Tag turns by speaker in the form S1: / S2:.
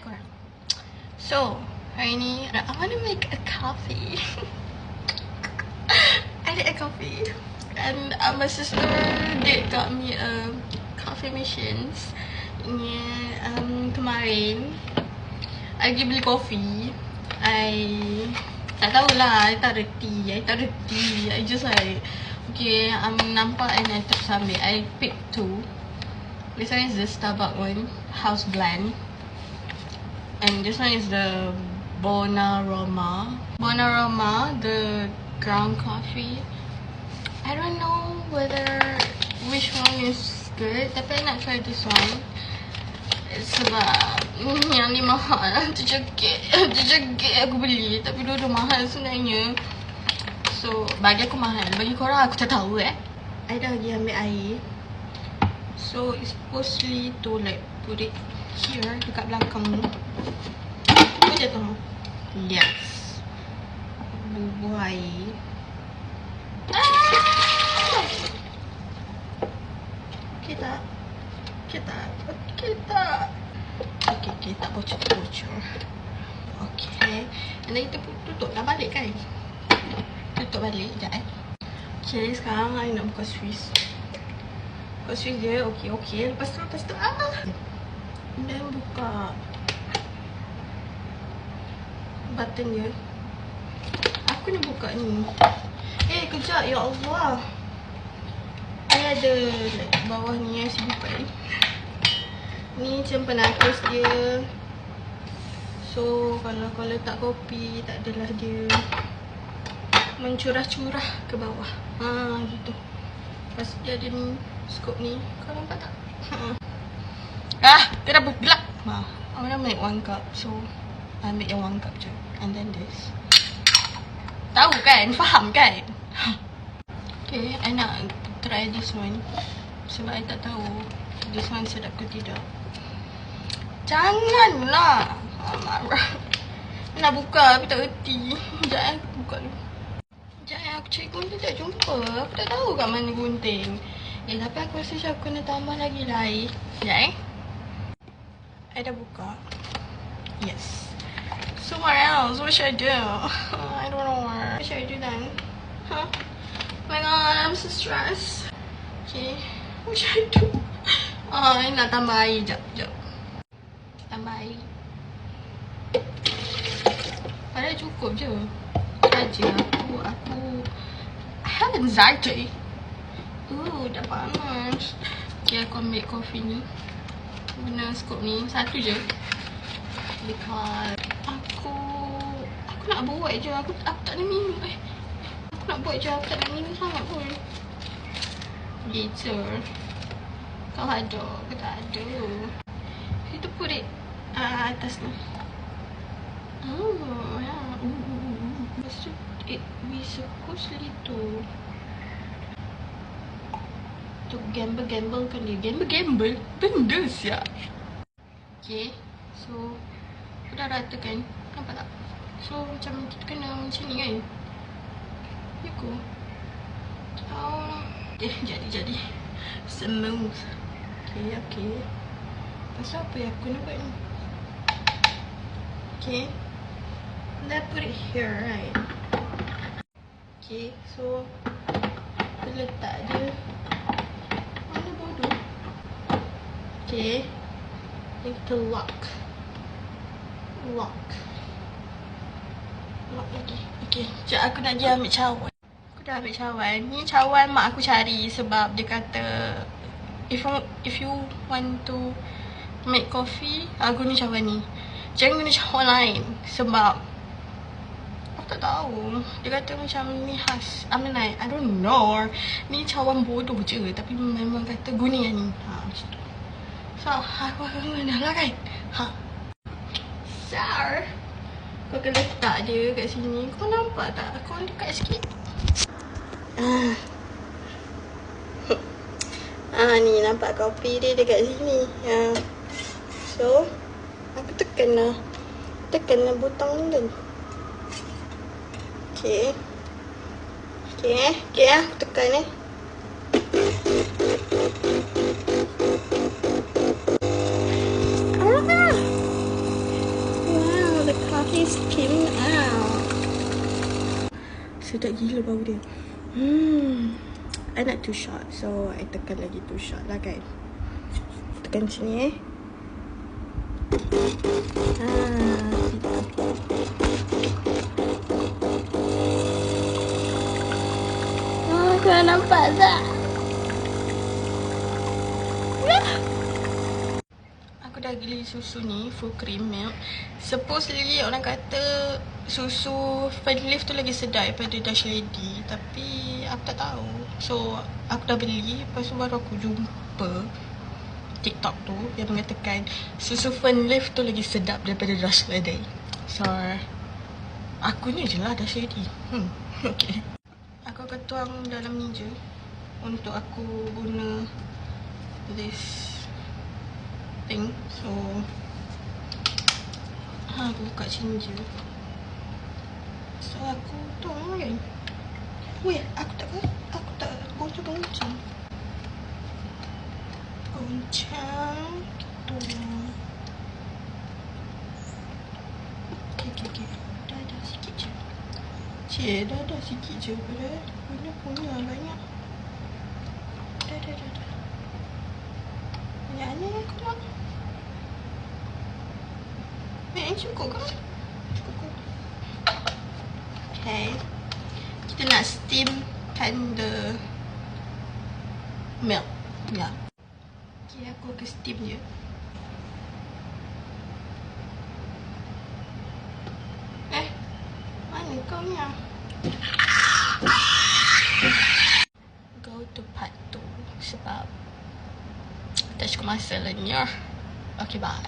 S1: Hai korang. So, hari ni I want to make a coffee. I need a coffee. And my sister did got me a coffee machines. Ini kemarin I pergi beli kopi. I tak tahulah, I tak reti. I just like, okay, nampak and I terus ambil. I pick two. This one is the Starbucks one, house blend. And this one is the Bonaroma, the ground coffee. I don't know which one is good, tapi I nak try this one. Sebab yang ni mahal. Terjegit aku beli. Tapi dua-dua mahal sebenarnya. So bagi aku mahal, bagi korang aku tak tahu I dah pergi ambil air. So it's supposedly to like put it here, dekat belakang ni. Apa je tu? Yes. Bubuh air. Okay tak? Okay, tak bocor. Okay. And then kita tutup dah balik kan? Tutup balik sekejap Okay, sekarang I nak buka Swiss. Buka Swiss dia, okay. Lepas tu dan buka button dia. Aku nak buka ni. Kejap, ya Allah. I ada like, bawah ni yang saya buka ni. Ni macam penakis dia. So kalau kau letak kopi, tak adalah dia mencurah-curah ke bawah. Gitu. Lepas dia ada ni, skop ni. Kau nampak tak? Dia dah gelap. I want to make 1 cup. So I make yang 1 cup je. And then this. Tahu kan? Faham kan? Okay, I nak try this one. Sebab I tak tahu this one sedap ke tidak. Janganlah. Marah. Nak buka tapi tak reti. Sekejap aku buka dulu. Sekejap aku cari gunting tak jumpa. Aku tak tahu kat mana gunting. Tapi aku rasa macam aku kena tambah lagi air. Sekejap I dah buka. Yes. So what else? What should I do? I don't know what should I do then? Oh my god, I'm so stressed. Okay, what should I do? I nak tambah air. Sekejap. Tambah air. Padahal cukup je. Saja aku I have anxiety. Dah panas. Okay, aku ambil kopi ni. Guna skop ni. Satu je. Because aku nak buat je. Aku tak nak minum. Aku nak buat je. Aku tak nak minum sangat pun. Gitu. Kau ada ke tak ada? Kita put it atas ni. Lepas tu we supposedly to gamble kan dia. Gamble benda siap. Okay, so aku dah rata kan, nampak tak? So macam kita kena macam ni kan. Ya ko. Jadi smooth. Okay. Pasal apa yang aku nak buat ni? Okay, let's put it here, right? Okay, so kita letak dia. Mana bodoh? Okay, then kita lock lagi. Okay, sekejap aku nak pergi ambil cawan. Aku dah ambil cawan. Ni cawan mak aku cari sebab dia kata if you want to make coffee, guna cawan ni. Jangan guna cawan lain sebab aku tak tahu. Dia kata macam ni khas. I mean like, I don't know. Ni cawan bodoh je tapi memang kata guna yang ni. Macam tu. So aku akan guna lah kan. Sar. Kau akan letak dia kat sini. Kau nampak tak? Kau dekat sikit. Ni nampak kopi dia dekat sini. So aku tekan lah butang ni. Okay, aku tekan Please came out. Sedap gila bau dia. I nak 2 shot. So, I tekan lagi 2 shot lah kan. Tekan sini korang nampak tak? Aku dah beli susu ni, full cream milk. Supposedly orang kata susu Fenleaf tu lagi sedap daripada Dash Lady. Tapi aku tak tahu. So aku dah beli, lepas tu baru aku jumpa TikTok tu yang mengatakan susu Fenleaf tu lagi sedap daripada Dash Lady. So aku ni je lah Dash Lady. Okay. Aku akan tuang dalam ni je untuk aku guna this thing. So aku buka sini je. So aku tuang kan. Weh, aku tak goncang. Tuang. Okay. Dah sikit je. Dah sikit je pada punya banyak. Dah. Banyaknya aku tuang. Cukup ke? Cukup. Okay. Kita nak steamkan the milk. Ya. Okay, aku akan steam je. Mana kau ni? Go to part 2 sebab tak cukup masa lah ni. Okay, bye.